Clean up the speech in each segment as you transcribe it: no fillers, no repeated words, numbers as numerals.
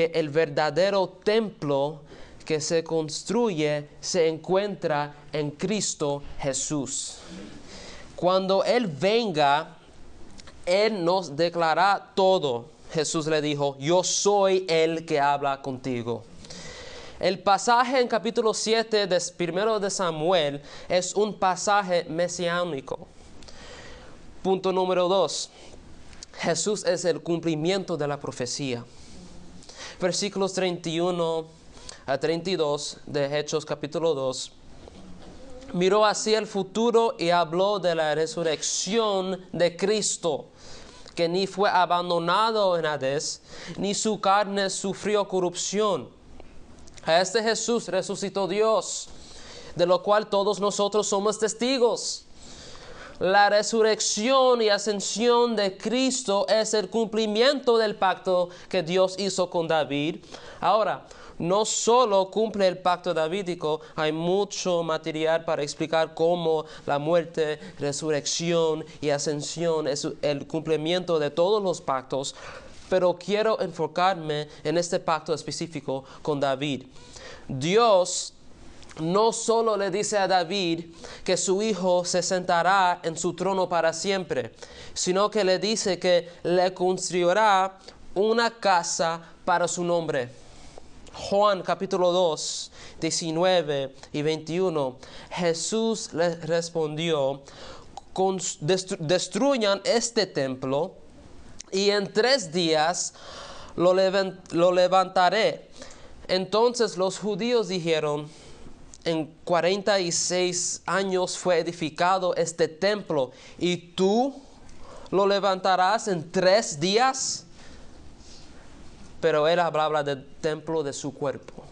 porque el verdadero templo que se construye se encuentra en Cristo Jesús. Cuando Él venga, Él nos declarará todo. Jesús le dijo, yo soy el que habla contigo. El pasaje en capítulo 7 de 1 de Samuel es un pasaje mesiánico. Punto número 2. Jesús es el cumplimiento de la profecía. Versículos 31 a 32 de Hechos capítulo 2. Miró hacia el futuro y habló de la resurrección de Cristo, que ni fue abandonado en Hades, ni su carne sufrió corrupción. A este Jesús resucitó Dios, de lo cual todos nosotros somos testigos. La resurrección y ascensión de Cristo es el cumplimiento del pacto que Dios hizo con David. Ahora, no solo cumple el pacto davídico, hay mucho material para explicar cómo la muerte, resurrección y ascensión es el cumplimiento de todos los pactos, pero quiero enfocarme en este pacto específico con David. Dios no solo le dice a David que su hijo se sentará en su trono para siempre, sino que le dice que le construirá una casa para su nombre. Juan capítulo 2, 19 y 21. Jesús le respondió, destruyan este templo y en 3 días lo levantaré. Entonces los judíos dijeron, en 46 años fue edificado este templo, ¿y tú lo levantarás en 3 días? Pero él hablaba del templo de su cuerpo.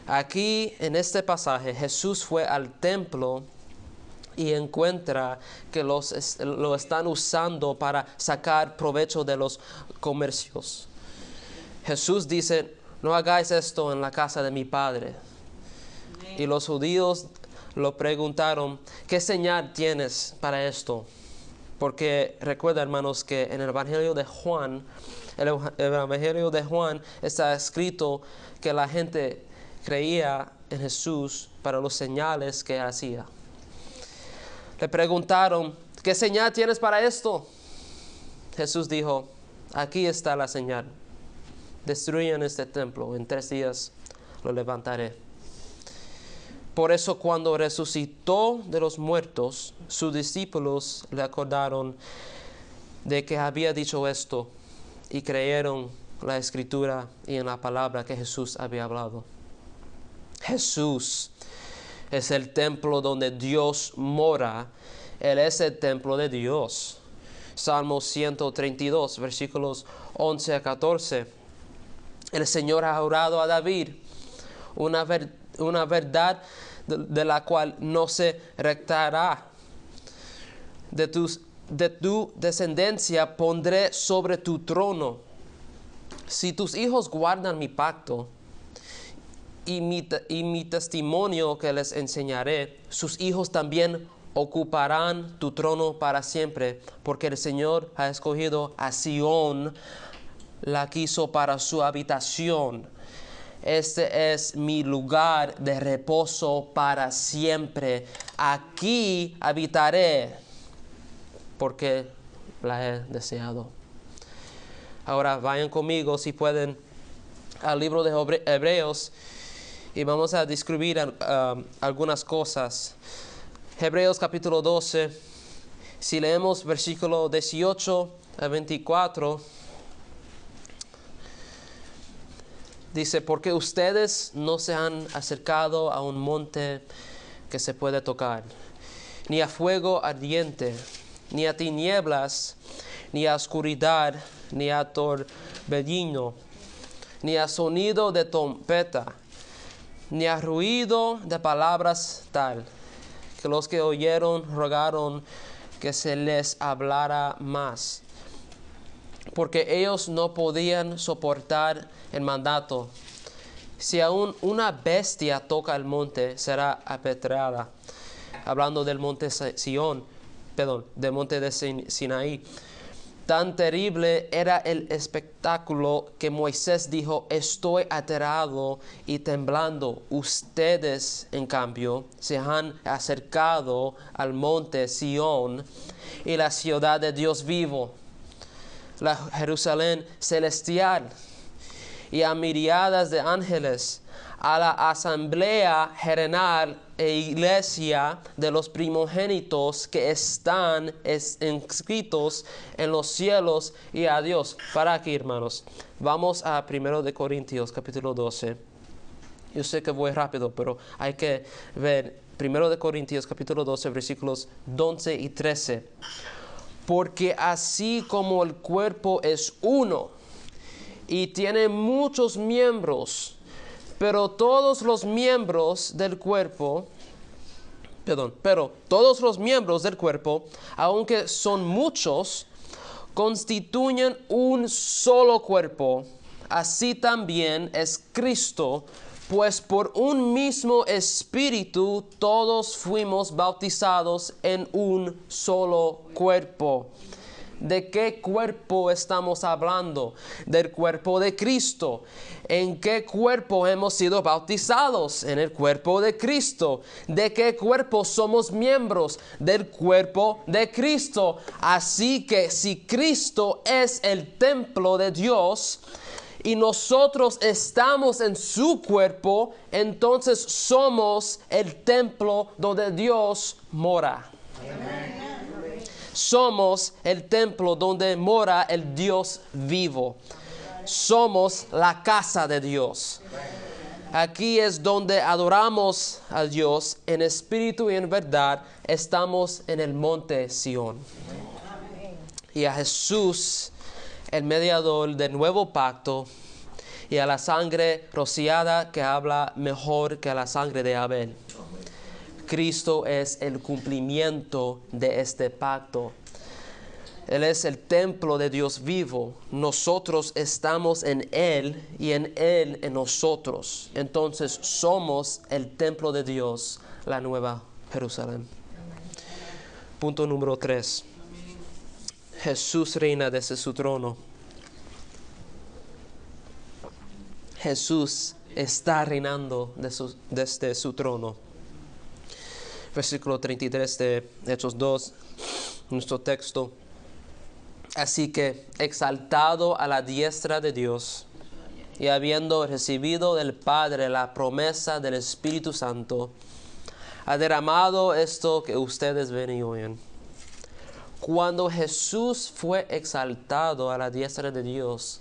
Aquí en este pasaje Jesús fue al templo y encuentra que lo están usando para sacar provecho de los comercios. Jesús dice, no hagáis esto en la casa de mi Padre. Y los judíos lo preguntaron, ¿qué señal tienes para esto? Porque recuerda, hermanos, que en el Evangelio de Juan, el Evangelio de Juan está escrito que la gente creía en Jesús para los señales que hacía. Le preguntaron, ¿qué señal tienes para esto? Jesús dijo, aquí está la señal. Destruyan este templo, en 3 días lo levantaré. Por eso cuando resucitó de los muertos, sus discípulos le acordaron de que había dicho esto y creyeron la Escritura y en la palabra que Jesús había hablado. Jesús es el templo donde Dios mora. Él es el templo de Dios. Salmo 132, versículos 11 a 14. El Señor ha jurado a David una verdad de la cual no se rectará. De tu descendencia pondré sobre tu trono. Si tus hijos guardan mi pacto y mi testimonio que les enseñaré, sus hijos también ocuparán tu trono para siempre, porque el Señor ha escogido a Sión, la quiso para su habitación. Este es mi lugar de reposo para siempre. Aquí habitaré, porque la he deseado. Ahora vayan conmigo, si pueden, al libro de Hebreos y vamos a describir algunas cosas. Hebreos capítulo 12, si leemos versículo 18 a 24, dice, porque ustedes no se han acercado a un monte que se puede tocar, ni a fuego ardiente, ni a tinieblas, ni a oscuridad, ni a torbellino, ni a sonido de trompeta, ni a ruido de palabras tal, que los que oyeron rogaron que se les hablara más, porque ellos no podían soportar el mandato. Si aún una bestia toca el monte, será apedreada. Hablando del monte del monte de Sinaí. Tan terrible era el espectáculo que Moisés dijo: estoy aterrado y temblando. Ustedes, en cambio, se han acercado al monte Sión y la ciudad de Dios vivo, la Jerusalén celestial, y a miriadas de ángeles, a la asamblea general e iglesia de los primogénitos que están inscritos en los cielos, y a Dios. Para aquí, hermanos, vamos a 1 de Corintios capítulo 12. Yo sé que voy rápido, pero hay que ver 1 de Corintios capítulo 12 versículos 11 y 13. Porque así como el cuerpo es uno y tiene muchos miembros, pero todos los miembros del cuerpo, aunque son muchos, constituyen un solo cuerpo. Así también es Cristo, pues por un mismo espíritu todos fuimos bautizados en un solo cuerpo. ¿De qué cuerpo estamos hablando? Del cuerpo de Cristo. ¿En qué cuerpo hemos sido bautizados? En el cuerpo de Cristo. ¿De qué cuerpo somos miembros? Del cuerpo de Cristo. Así que si Cristo es el templo de Dios y nosotros estamos en su cuerpo, entonces somos el templo donde Dios mora. Amén. Somos el templo donde mora el Dios vivo. Somos la casa de Dios. Aquí es donde adoramos a Dios en espíritu y en verdad. Estamos en el monte Sión. Y a Jesús, el mediador del nuevo pacto, y a la sangre rociada que habla mejor que la sangre de Abel. Cristo es el cumplimiento de este pacto. Él es el templo de Dios vivo. Nosotros estamos en Él y en Él en nosotros. Entonces somos el templo de Dios, la nueva Jerusalén. Punto número 3. Jesús reina desde su trono. Jesús está reinando desde su trono. Versículo 33 de Hechos 2, nuestro texto. Así que, exaltado a la diestra de Dios, y habiendo recibido del Padre la promesa del Espíritu Santo, ha derramado esto que ustedes ven y oyen. Cuando Jesús fue exaltado a la diestra de Dios,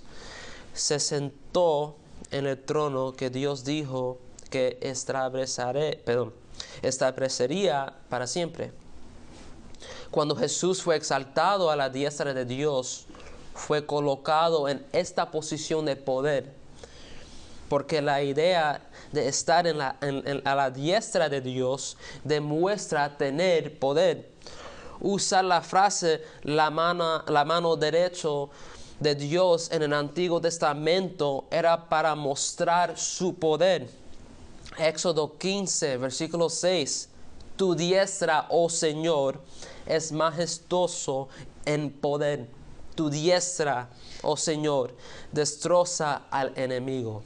se sentó en el trono que Dios dijo que establecería para siempre. Cuando Jesús fue exaltado a la diestra de Dios, fue colocado en esta posición de poder, porque la idea de estar a la diestra de Dios demuestra tener poder. Usar la frase la mano derecha de Dios en el Antiguo Testamento era para mostrar su poder. Éxodo 15, versículo 6. Tu diestra, oh Señor, es majestuoso en poder. Tu diestra, oh Señor, destroza al enemigo.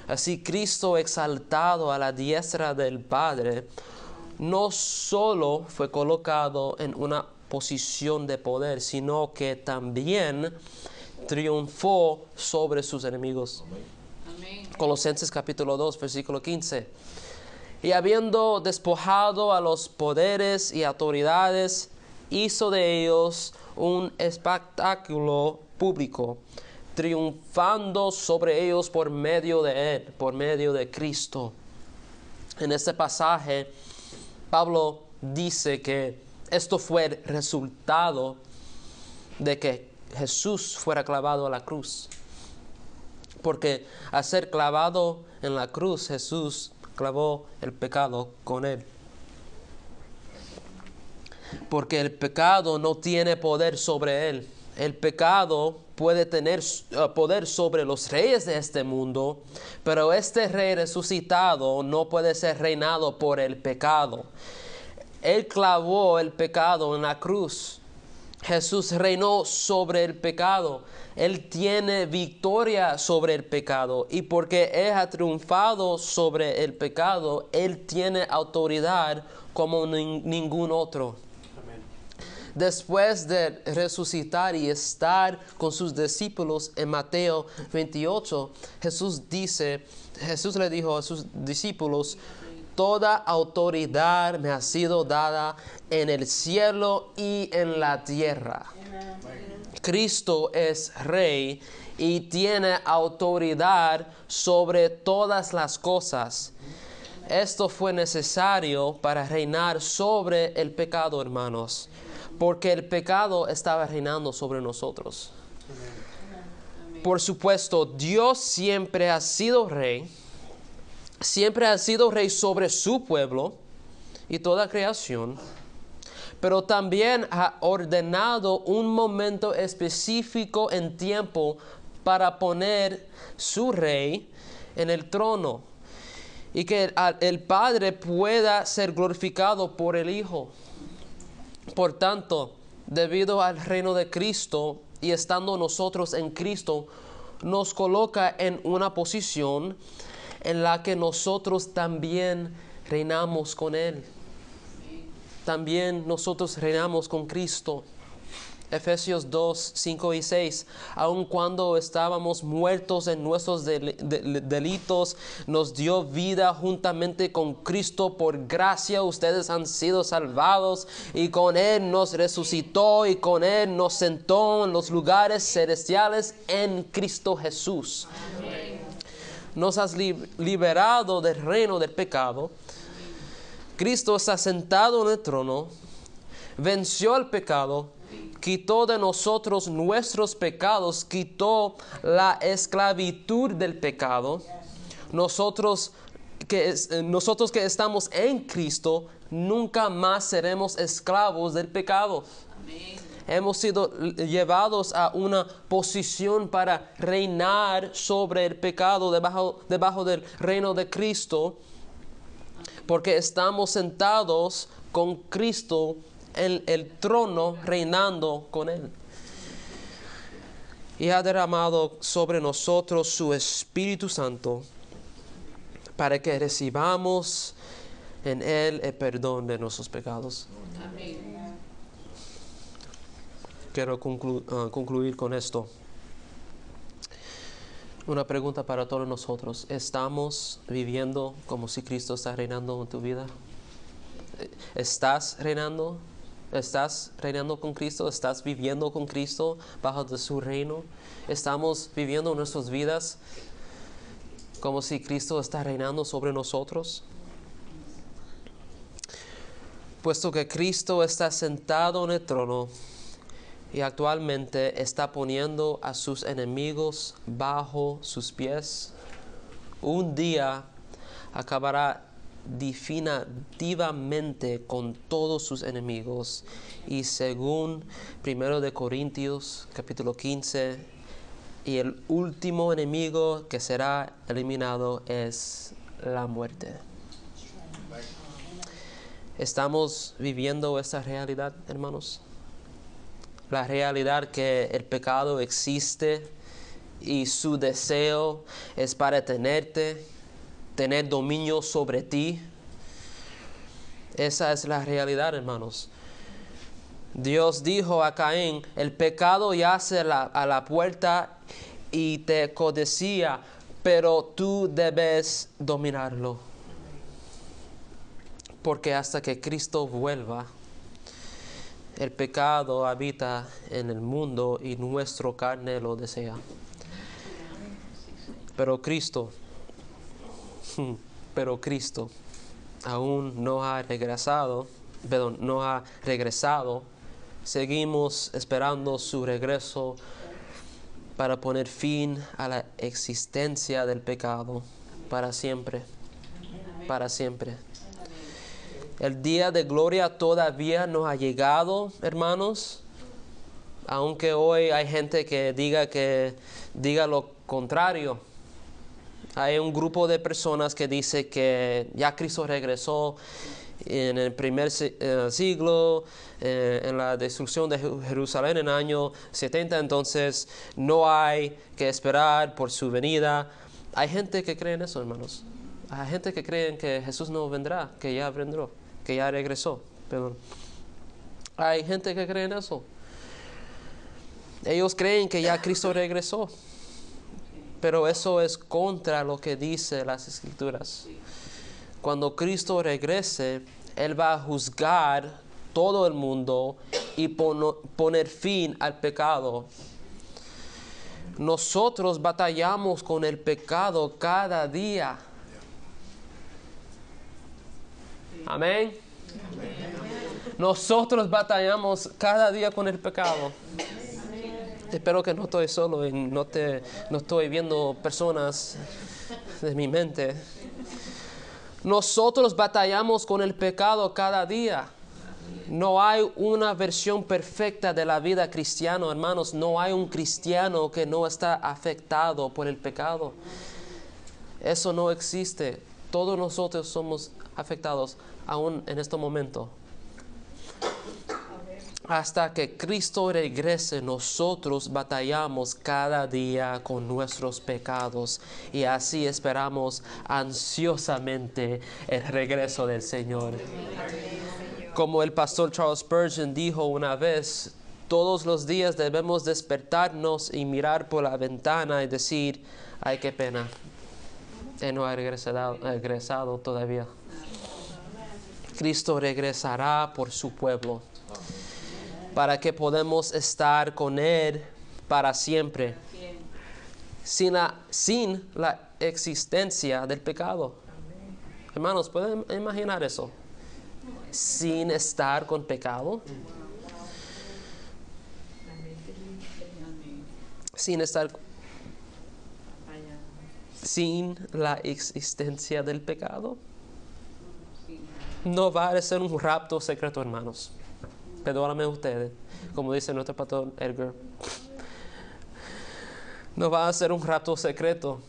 Así Cristo, exaltado a la diestra del Padre, no solo fue colocado en una posición de poder, sino que también triunfó sobre sus enemigos. Amén. Colosenses capítulo 2, versículo 15. Y habiendo despojado a los poderes y autoridades, hizo de ellos un espectáculo público, triunfando sobre ellos por medio de Él, por medio de Cristo. En este pasaje, Pablo dice que esto fue el resultado de que Jesús fuera clavado a la cruz. Porque al ser clavado en la cruz, Jesús clavó el pecado con Él. Porque el pecado no tiene poder sobre Él. El pecado puede tener poder sobre los reyes de este mundo, pero este rey resucitado no puede ser reinado por el pecado. Él clavó el pecado en la cruz. Jesús reinó sobre el pecado. Él tiene victoria sobre el pecado. Y porque Él ha triunfado sobre el pecado, Él tiene autoridad como ningún otro. Después de resucitar y estar con sus discípulos en Mateo 28, Jesús le dijo a sus discípulos: toda autoridad me ha sido dada en el cielo y en la tierra. Cristo es Rey y tiene autoridad sobre todas las cosas. Esto fue necesario para reinar sobre el pecado, hermanos, porque el pecado estaba reinando sobre nosotros. Por supuesto, Dios siempre ha sido Rey sobre su pueblo y toda creación, pero también ha ordenado un momento específico en tiempo para poner su Rey en el trono y que el Padre pueda ser glorificado por el Hijo. Por tanto, debido al reino de Cristo y estando nosotros en Cristo, nos coloca en una posición en la que nosotros también reinamos con Él. También nosotros reinamos con Cristo. Efesios 2, 5 y 6. Aun cuando estábamos muertos en nuestros delitos, nos dio vida juntamente con Cristo. Por gracia ustedes han sido salvados, y con Él nos resucitó y con Él nos sentó en los lugares celestiales en Cristo Jesús. Amén. Nos has liberado del reino del pecado. Cristo está sentado en el trono, venció el pecado, quitó de nosotros nuestros pecados, quitó la esclavitud del pecado. Nosotros que estamos en Cristo, nunca más seremos esclavos del pecado. Amén. Hemos sido llevados a una posición para reinar sobre el pecado debajo del reino de Cristo, porque estamos sentados con Cristo en el trono, reinando con Él. Y ha derramado sobre nosotros su Espíritu Santo para que recibamos en Él el perdón de nuestros pecados. Amén. Quiero concluir con esto. Una pregunta para todos nosotros. ¿Estamos viviendo como si Cristo está reinando en tu vida? ¿Estás reinando? ¿Estás reinando con Cristo? ¿Estás viviendo con Cristo bajo de su reino? ¿Estamos viviendo nuestras vidas como si Cristo está reinando sobre nosotros? Puesto que Cristo está sentado en el trono y actualmente está poniendo a sus enemigos bajo sus pies, un día acabará definitivamente con todos sus enemigos. Y según 1 Corintios capítulo 15, y el último enemigo que será eliminado es la muerte. ¿Estamos viviendo esta realidad, hermanos? La realidad que el pecado existe y su deseo es para tener dominio sobre ti. Esa es la realidad, hermanos. Dios dijo a Caín: el pecado yace a la puerta y te codicia, pero tú debes dominarlo. Porque hasta que Cristo vuelva, el pecado habita en el mundo y nuestra carne lo desea. Pero Cristo aún no ha regresado. Seguimos esperando su regreso para poner fin a la existencia del pecado para siempre. Para siempre. El día de gloria todavía no ha llegado, hermanos. Aunque hoy hay gente que diga lo contrario. Hay un grupo de personas que dice que ya Cristo regresó en el primer siglo, en la destrucción de Jerusalén en el año 70, entonces no hay que esperar por su venida. Hay gente que cree en eso, hermanos. Hay gente que cree que Jesús no vendrá, que ya vendró, que ya regresó. Perdón. Hay gente que cree en eso. Ellos creen que ya Cristo regresó. Pero eso es contra lo que dice las Escrituras. Cuando Cristo regrese, Él va a juzgar todo el mundo y poner fin al pecado. Nosotros batallamos con el pecado cada día. Amén. Nosotros batallamos cada día con el pecado. Espero que no estoy solo y no estoy viendo personas de mi mente. Nosotros batallamos con el pecado cada día. No hay una versión perfecta de la vida cristiana, hermanos. No hay un cristiano que no está afectado por el pecado. Eso no existe. Todos nosotros somos afectados aún en este momento. Hasta que Cristo regrese, nosotros batallamos cada día con nuestros pecados y así esperamos ansiosamente el regreso del Señor. Como el pastor Charles Spurgeon dijo una vez, todos los días debemos despertarnos y mirar por la ventana y decir, ay, qué pena, Él no ha regresado todavía. Cristo regresará por su pueblo, para que podamos estar con Él para siempre, sin la existencia del pecado. Hermanos, ¿pueden imaginar eso? Sin estar con pecado. Sin la existencia del pecado. No va a ser un rapto secreto, hermanos. Perdóname ustedes, como dice nuestro pastor Edgar. No va a ser un rapto secreto.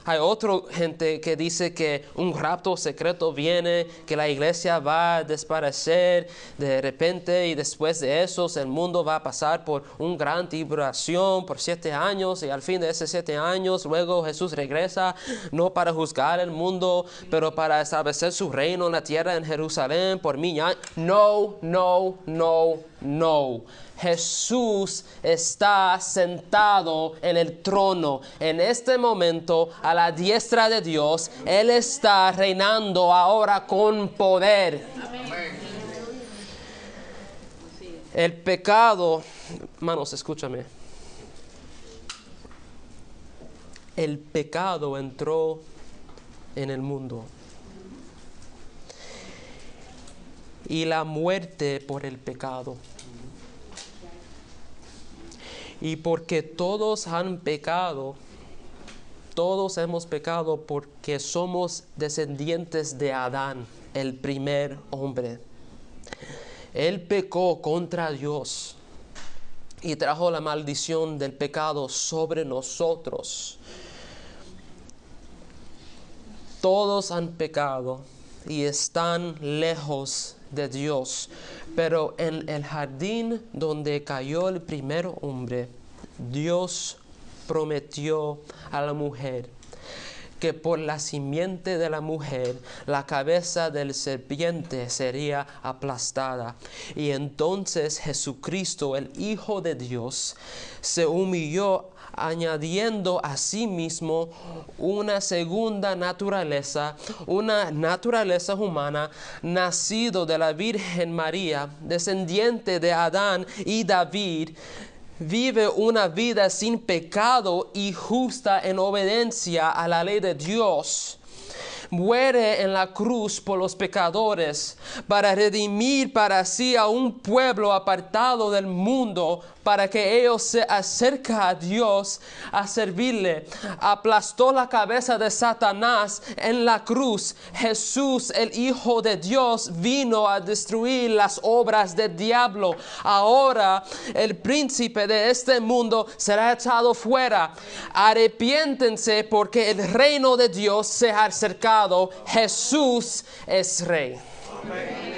Hay otra gente que dice que un rapto secreto viene, que la iglesia va a desaparecer de repente y después de eso el mundo va a pasar por una gran tribulación por 7 años y al fin de esos 7 años luego Jesús regresa, no para juzgar el mundo, pero para establecer su reino en la tierra en Jerusalén por 1000 años. No, no, no, no. Jesús está sentado en el trono en este momento a la diestra de Dios. Él está reinando ahora con poder. Amén. El pecado, hermanos, escúchame. El pecado entró en el mundo. Y la muerte por el pecado. Y porque todos han pecado, todos hemos pecado porque somos descendientes de Adán, el primer hombre. Él pecó contra Dios y trajo la maldición del pecado sobre nosotros. Todos han pecado y están lejos de Dios. Pero en el jardín donde cayó el primer hombre, Dios prometió a la mujer que por la simiente de la mujer la cabeza del serpiente sería aplastada. Y entonces Jesucristo, el Hijo de Dios, se humilló añadiendo a sí mismo una segunda naturaleza, una naturaleza humana, nacido de la Virgen María, descendiente de Adán y David. Vive una vida sin pecado y justa en obediencia a la ley de Dios. Muere en la cruz por los pecadores para redimir para sí a un pueblo apartado del mundo, para que ellos se acerquen a Dios a servirle. Aplastó la cabeza de Satanás en la cruz. Jesús, el Hijo de Dios, vino a destruir las obras del diablo. Ahora el príncipe de este mundo será echado fuera. Arrepiéntense porque el reino de Dios se ha acercado. Jesús es Rey. Amén.